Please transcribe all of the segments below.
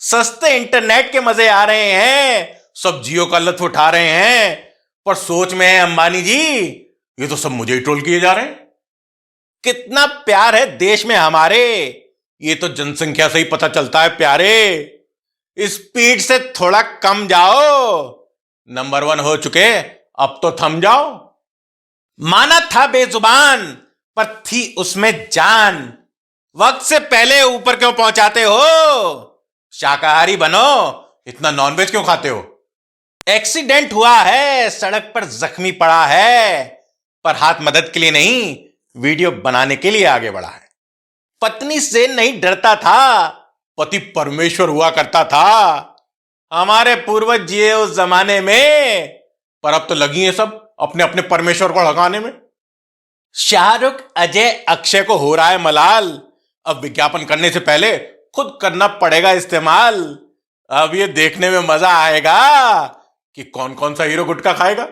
सस्ते इंटरनेट के मजे आ रहे हैं, सब जियो का लुत्फ उठा रहे हैं। पर सोच में है अंबानी जी, ये तो सब मुझे ही ट्रोल किए जा रहे हैं। कितना प्यार है देश में हमारे, ये तो जनसंख्या से ही पता चलता है प्यारे। स्पीड से थोड़ा कम जाओ, नंबर 1 हो चुके, अब तो थम जाओ। माना था बेजुबान, पर थी उसमें जान। वक्त से पहले ऊपर क्यों पहुंचाते हो? शाकाहारी बनो, इतना नॉनवेज क्यों खाते हो? एक्सीडेंट हुआ है, सड़क पर जख्मी पड़ा है, पर हाथ मदद के लिए नहीं, वीडियो बनाने के लिए आगे बढ़ा है। पत्नी से नहीं डरता था, पति परमेश्वर हुआ करता था। हमारे पूर्वज जिए उस जमाने में, पर अब तो लगी है सब अपने अपने परमेश्वर को हकाने में। शाहरुख, अजय, अक्षय को हो रहा है मलाल, अब विज्ञापन करने से पहले खुद करना पड़ेगा इस्तेमाल। अब ये देखने में मजा आएगा कि कौन कौन सा हीरो गुटखा खाएगा।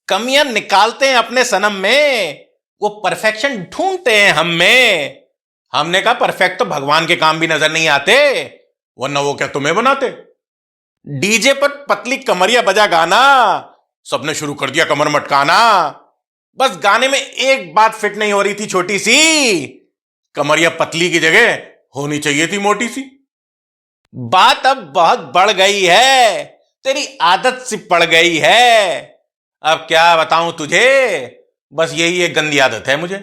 कमियां निकालते हैं अपने सनम में, वो परफेक्शन ढूंढते हैं हम में। हमने कहा परफेक्ट तो भगवान के काम भी नजर नहीं आते, वरना वो क्या तुम्हें बनाते। डीजे पर पतली कमरिया बजा गाना, सबने शुरू कर दिया कमर मटकाना। बस गाने में एक बात फिट नहीं हो रही थी छोटी सी, कमरिया पतली की जगह होनी चाहिए थी मोटी सी। बात अब बहुत बढ़ गई है, तेरी आदत सी पड़ गई है। अब क्या बताऊं तुझे, बस यही एक गंदी आदत है मुझे।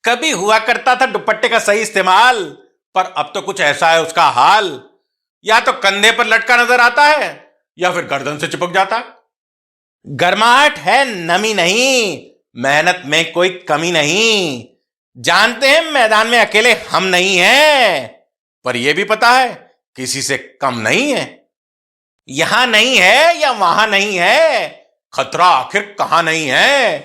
कभी हुआ करता था दुपट्टे का सही इस्तेमाल, पर अब तो कुछ ऐसा है उसका हाल, या तो कंधे पर लटका नजर आता है या फिर गर्दन से चिपक जाता है। गर्माहट है, नमी नहीं, मेहनत में कोई कमी नहीं। जानते हैं मैदान में अकेले हम नहीं हैं, पर यह भी पता है किसी से कम नहीं है। यहां नहीं है या वहां नहीं है, खतरा आखिर कहां नहीं है।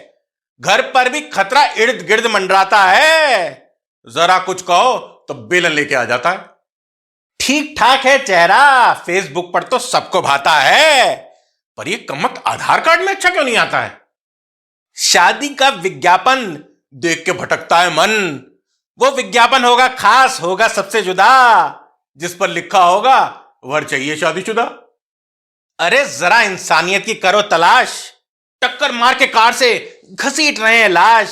घर पर भी खतरा इर्द गिर्द मंडराता है, जरा कुछ कहो तो बेलन लेके आ जाता है। ठीक ठाक है चेहरा, फेसबुक पर तो सबको भाता है, पर ये कमत आधार कार्ड में अच्छा क्यों नहीं आता है। शादी का विज्ञापन देख के भटकता है मन, वो विज्ञापन होगा खास, होगा सबसे जुदा, जिस पर लिखा होगा वर चाहिए शादीशुदा। अरे जरा इंसानियत की करो तलाश, टक्कर मार के कार से घसीट रहे हैं लाश।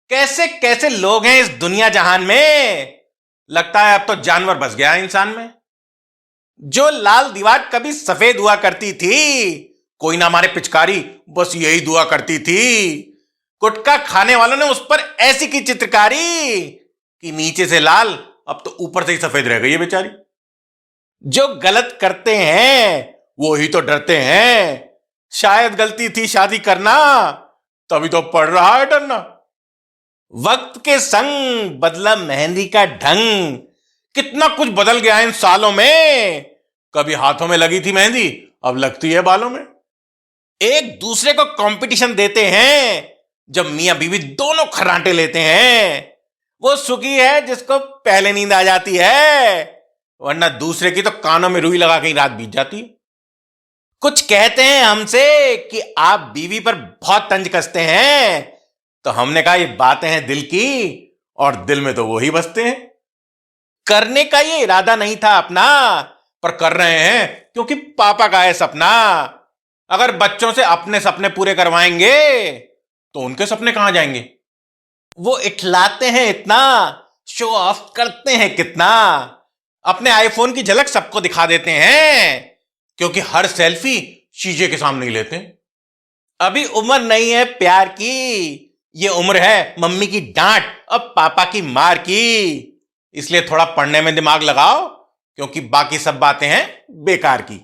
कैसे कैसे लोग हैं इस दुनिया जहान में, लगता है अब तो जानवर बस गया है इंसान में। जो लाल दीवार कभी सफेद हुआ करती थी, कोई ना मारे पिचकारी बस यही दुआ करती थी। गुटखा खाने वालों ने उस पर ऐसी की चित्रकारी कि नीचे से लाल, अब तो ऊपर से ही सफेद रह गई है बेचारी। जो गलत करते हैं वो ही तो डरते हैं, शायद गलती थी शादी करना, तभी तो पड़ रहा है डरना। वक्त के संग बदला मेहंदी का ढंग, कितना कुछ बदल गया इन सालों में। कभी हाथों में लगी थी मेहंदी, अब लगती है बालों में। एक दूसरे को कंपटीशन देते हैं, जब मियां बीवी दोनों खर्राटे लेते हैं। वो सुखी है जिसको पहले नींद आ जाती है, वरना दूसरे की तो कानों में रुई लगा के ही रात बीत जाती है। कुछ कहते हैं हमसे कि आप बीवी पर बहुत तंज कसते हैं, तो हमने कहा ये बातें हैं दिल की, और दिल में तो वो ही बसते हैं। करने का ये इरादा नहीं था अपना, पर कर रहे हैं क्योंकि पापा का है सपना। अगर बच्चों से अपने सपने पूरे करवाएंगे तो उनके सपने कहां जाएंगे। वो इठलाते हैं इतना, शो ऑफ करते हैं कितना, अपने आईफोन की झलक सबको दिखा देते हैं, क्योंकि हर सेल्फी शीशे के सामने ही लेते हैं। अभी उम्र नहीं है प्यार की, ये उम्र है मम्मी की डांट और पापा की मार की। इसलिए थोड़ा पढ़ने में दिमाग लगाओ, क्योंकि बाकी सब बातें हैं बेकार की।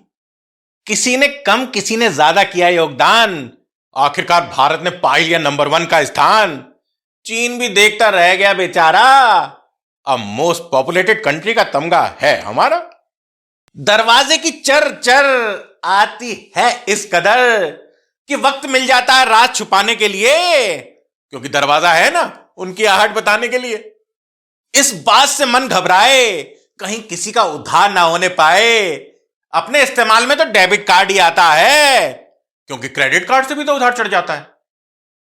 किसी ने कम किसी ने ज्यादा किया योगदान, आखिरकार भारत ने पा लिया नंबर 1 का स्थान। चीन भी देखता रह गया बेचारा, अब मोस्ट पॉपुलेटेड कंट्री का तमगा है हमारा। दरवाजे की चर चर आती है इस कदर कि वक्त मिल जाता है राज छुपाने के लिए, क्योंकि दरवाजा है ना उनकी आहट बताने के लिए। इस बात से मन घबराए कहीं किसी का उधार ना होने पाए। अपने इस्तेमाल में तो डेबिट कार्ड ही आता है, क्योंकि क्रेडिट कार्ड से भी तो उधार चढ़ जाता है।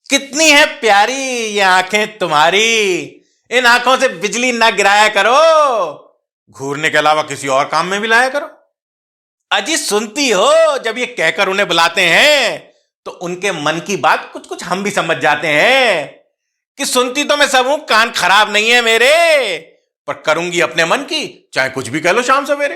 कितनी है प्यारी ये आंखें तुम्हारी, इन आंखों से बिजली ना गिराया करो, घूरने के अलावा किसी और काम में भी लाया करो। अजी सुनती हो, जब ये कहकर उन्हें बुलाते हैं तो उनके मन की बात कुछ कुछ हम भी समझ जाते हैं कि सुनती तो मैं सब हूं, कान खराब नहीं है मेरे, पर करूंगी अपने मन की, चाहे कुछ भी कह लो शाम सवेरे।